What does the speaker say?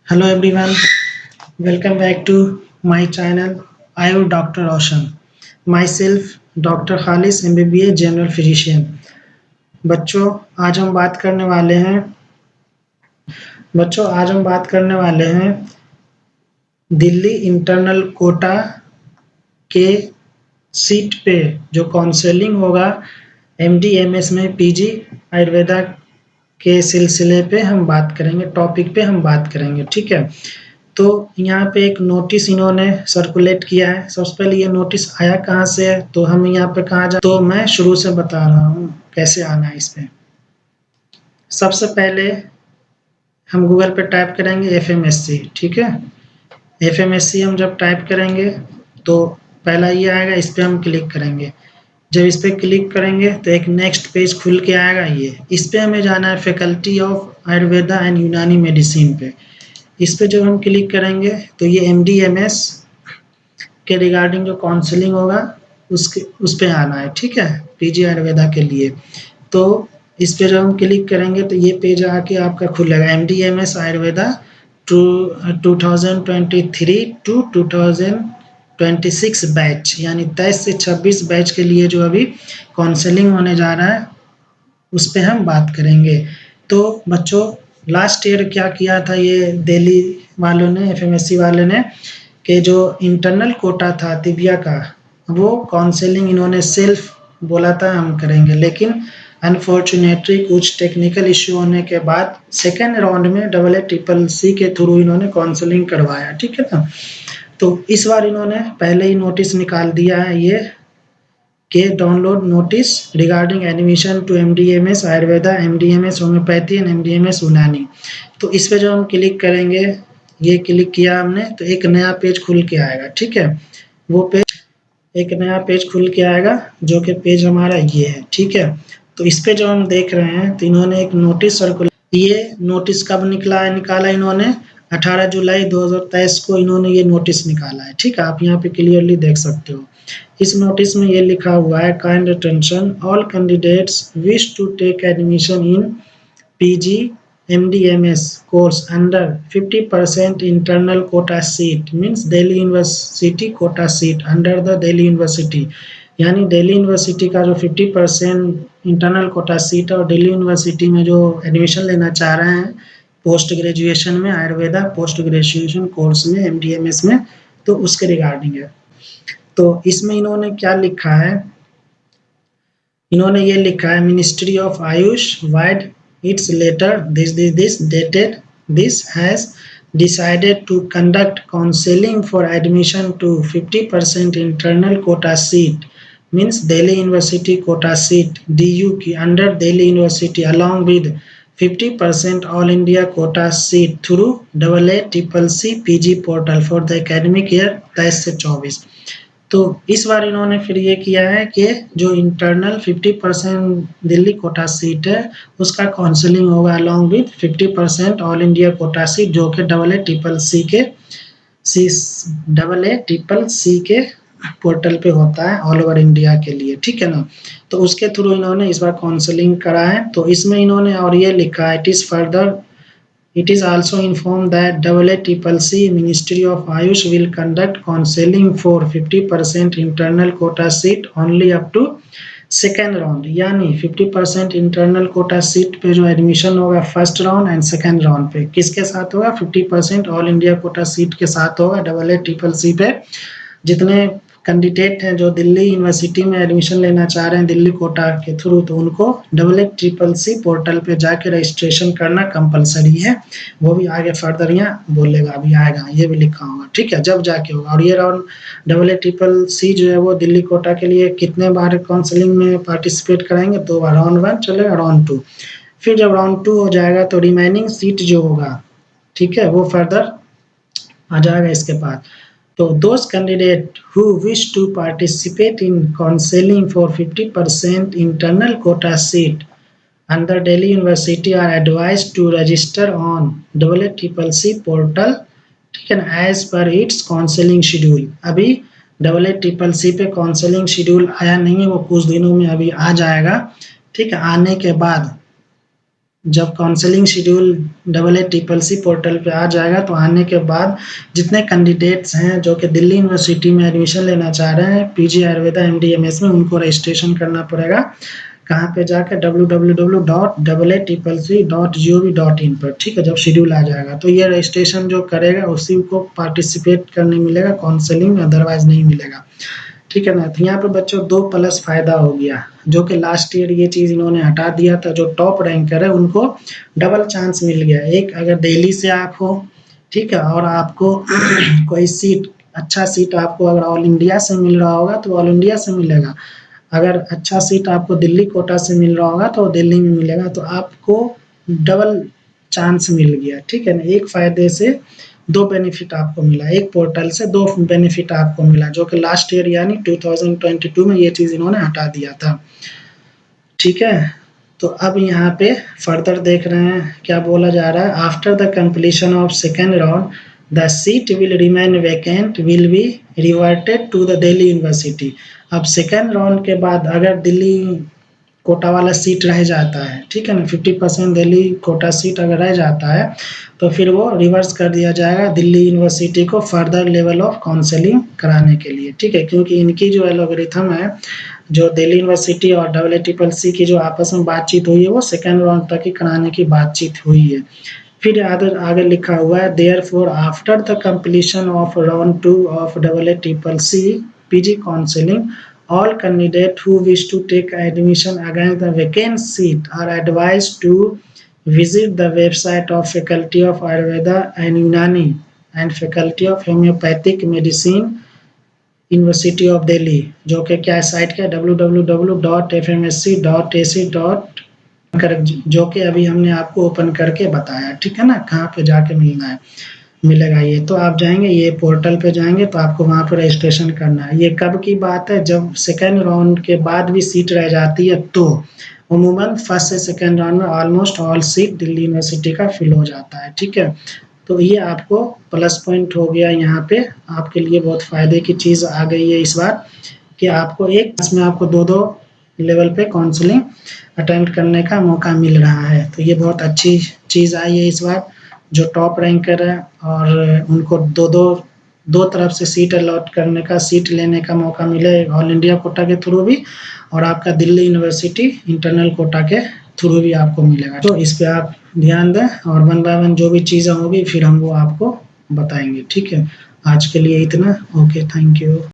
Hello everyone, welcome back to my channel. I am Dr. Roshan. Myself, Dr. Khalis MBBS General Physician. बच्चों आज हम बात करने वाले हैं दिल्ली इंटरनल कोटा के सीट पे जो काउंसलिंग होगा MD/MS में पीजी आयुर्वेदा के सिलसिले पे हम बात करेंगे, टॉपिक पे हम बात करेंगे। ठीक है, तो यहाँ पे एक नोटिस इन्होंने सर्कुलेट किया है। सबसे पहले ये नोटिस आया कहाँ से है, तो हम यहाँ पे कहाँ जा, तो मैं शुरू से बता रहा हूँ कैसे आना है इस पे। सबसे पहले हम गूगल पे टाइप करेंगे FMSC। ठीक है, FMSC हम जब टाइप करेंगे तो पहला ये आएगा, इस पे हम क्लिक करेंगे। जब इस पे क्लिक करेंगे तो एक नेक्स्ट पेज खुल के आएगा। इस पे हमें जाना है फैकल्टी ऑफ आयुर्वेदा एंड यूनानी मेडिसिन पे। इस पे जब हम क्लिक करेंगे तो ये MD/MS के रिगार्डिंग जो काउंसलिंग होगा उस पे आना है। ठीक है, पीजी आयुर्वेदा के लिए। तो इस पे जब हम क्लिक करेंगे तो ये पेज आके आपका खुलेगा MD/MS आयुर्वेदा 2023 टू 2026 बैच, यानी 23 से 26 बैच के लिए जो अभी काउंसलिंग होने जा रहा है उस पे हम बात करेंगे। तो बच्चों लास्ट ईयर क्या किया था ये दिल्ली वालों ने, FMSC वाले ने, कि जो इंटरनल कोटा था तिबिया का, वो काउंसलिंग इन्होंने सेल्फ बोला था हम करेंगे, लेकिन अनफॉर्चुनेटली कुछ टेक्निकल इश्यू होने के बाद सेकेंड राउंड में AACCC के थ्रू इन्होंने काउंसलिंग करवाया। ठीक है ना, तो इस बार इन्होंने पहले ही नोटिस निकाल दिया है ये के download notice regarding admission to MD/MS Ayurveda, MD/MS homeopathy and MD/MS Unani. तो इस पे जब हम क्लिक करेंगे, ये क्लिक किया हमने तो एक नया पेज खुल के आएगा। ठीक है, वो पेज एक नया पेज खुल के आएगा जो कि पेज हमारा ये है। ठीक है, तो इस पे जो हम देख रहे हैं तो इन्होंने एक नोटिस सर्कुलर, ये नोटिस कब निकाला इन्होंने 18 जुलाई 2023 को इन्होंने ये नोटिस निकाला है। ठीक है, आप यहाँ पे क्लियरली देख सकते हो। इस नोटिस में ये लिखा हुआ है, kind attention, all candidates wish to take admission in PG MD/MS course under 50% internal quota seat, means Delhi University quota seat under the Delhi University, यानी दिल्ली यूनिवर्सिटी का जो 50% इंटरनल कोटा सीट है और दिल्ली यूनिवर्सिटी में जो एडमिशन लेना चाह रहे हैं पोस्ट ग्रेजुएशन में आयुर्वेदा पोस्ट ग्रेजुएशन कोर्स में MD/MS में, तो उसके रिगार्डिंग है। तो इसमें इन्होंने क्या लिखा है, इन्होंने ये लिखा है, ministry of Ayush wide its letter this dated this has decided to conduct counseling for admission to 50% internal quota seat, means Delhi University quota seat DU की under Delhi University, along with 50% all India quota seat through AACCC PG portal for the academic year 23 से 24। तो इस बार इन्होंने फिर ये किया है कि जो इंटरनल 50% दिल्ली कोटा सीट है उसका काउंसलिंग होगा along with 50% all India quota seat, जो कि AACCC के पोर्टल पे होता है ऑल ओवर इंडिया के लिए। ठीक है ना, तो उसके थ्रू इन्होंने इस बार काउंसलिंग करा है। तो इसमें इन्होंने और ये लिखा है, It is also informed that AACCC Ministry of Ayush will conduct counseling for 50% internal quota seat only up to second round, यानी 50% इंटरनल कोटा सीट पे जो एडमिशन होगा first round and second round पे किसके साथ होगा, 50% ऑल इंडिया कोटा सीट के साथ होगा। AACCC पे जितने कैंडिडेट हैं जो दिल्ली यूनिवर्सिटी में एडमिशन लेना चाह रहे हैं दिल्ली कोटा के थ्रू, तो उनको AACCC पोर्टल पे जाके रजिस्ट्रेशन करना कंपलसरी है। वो भी आगे फर्दर यहाँ बोलेगा, अभी आएगा, ये भी लिखा होगा। ठीक है, जब जाके होगा। और ये राउंड AACCC जो है वो दिल्ली कोटा के लिए कितने बार काउंसलिंग में पार्टिसिपेट करेंगे, 2 बार। राउंड 1 चलेगा, राउंड 2, फिर जब राउंड 2 हो जाएगा तो रिमेनिंग सीट जो होगा, ठीक है, वो फर्दर आ जाएगा इसके बाद। So those candidates who wish to participate in counseling for 50% internal quota seat under Delhi University are advised to register on AACCC portal, ठीक है ना, as per its counseling schedule। अभी AACCC पे काउंसलिंग शेड्यूल आया नहीं है, वो कुछ दिनों में अभी आ जाएगा। ठीक है, आने के बाद जब काउंसलिंग शेड्यूल AACCC पोर्टल पे आ जाएगा तो आने के बाद जितने कैंडिडेट्स हैं जो कि दिल्ली यूनिवर्सिटी में एडमिशन लेना चाह रहे हैं पीजी आयुर्वेदा MD/MS में, उनको रजिस्ट्रेशन करना पड़ेगा। कहाँ पे जाकर www.AACCC.gov.in पर, ठीक है। जब शेड्यूल आ जाएगा तो ये रजिस्ट्रेशन जो करेगा उसी को पार्टिसिपेट करने मिलेगा काउंसलिंग, अदरवाइज नहीं मिलेगा, ठीक है ना। तो यहाँ पे बच्चों 2 प्लस फायदा हो गया, जो कि लास्ट ईयर ये चीज इन्होंने हटा दिया था। जो टॉप रैंकर है उनको डबल चांस मिल गया। एक, अगर दिल्ली से आप हो, ठीक है, और आपको कोई सीट, अच्छा सीट आपको अगर ऑल इंडिया से मिल रहा होगा तो ऑल इंडिया से मिलेगा। अगर अच्छा सीट आपको दिल्ली कोटा से मिल रहा होगा तो दिल्ली में मिलेगा। तो आपको डबल चांस मिल गया, ठीक है ना। एक फायदे से 2 बेनिफिट आपको मिला, एक पोर्टल से 2 बेनिफिट आपको मिला, जो कि लास्ट ईयर यानी 2022 में ये चीज इन्होंने हटा दिया था, ठीक है। तो अब यहाँ पे फर्दर देख रहे हैं क्या बोला जा रहा है। After the completion of second round the seat will remain vacant will be reverted to the Delhi university. अब सेकेंड राउंड के बाद अगर दिल्ली कोटा वाला सीट रह जाता है, ठीक है ना, 50% दिल्ली कोटा सीट अगर रह जाता है तो फिर वो रिवर्स कर दिया जाएगा दिल्ली यूनिवर्सिटी को फर्दर लेवल ऑफ काउंसलिंग कराने के लिए, ठीक है। क्योंकि इनकी जो एल्गोरिथम है, जो दिल्ली यूनिवर्सिटी और AACCC की जो आपस में बातचीत हुई है वो सेकेंड राउंड तक ही कराने की बातचीत हुई है। फिर आगे लिखा हुआ है therefore after the completion of round 2 of AACCC PG counselling all candidates who wish to take admission against the vacant seat are advised to visit the website of Faculty of Ayurveda and Unani and Faculty of Homeopathic Medicine University of Delhi, जो कि क्या site का www.fmsc.ac. जो कि अभी हमने आपको open करके बताया, ठीक है ना, कहाँ पे जाके मिलेगा ये। तो आप जाएंगे ये पोर्टल पे जाएंगे तो आपको वहाँ पर रजिस्ट्रेशन करना है। ये कब की बात है, जब सेकेंड राउंड के बाद भी सीट रह जाती है तो अमूमन फर्स्ट से सेकेंड राउंड में almost all seat Delhi university का फिल हो जाता है, ठीक है। तो ये आपको प्लस पॉइंट हो गया, यहाँ पे आपके लिए बहुत फायदे की चीज आ गई है इस बार कि आपको एक इसमें आपको 2 लेवल पे काउंसलिंग अटेम्प्ट करने का मौका मिल रहा है। तो ये बहुत अच्छी चीज आई है इस बार। जो टॉप रैंकर है और उनको दो तरफ से सीट अलॉट करने का, सीट लेने का मौका मिले ऑल इंडिया कोटा के थ्रू भी, और आपका दिल्ली यूनिवर्सिटी इंटरनल कोटा के थ्रू भी आपको मिलेगा। तो इस पे आप ध्यान दें और 1 बाय 1 जो भी चीज़ें होगी फिर हम वो आपको बताएंगे, ठीक है। आज के लिए इतना, ओके, थैंक यू।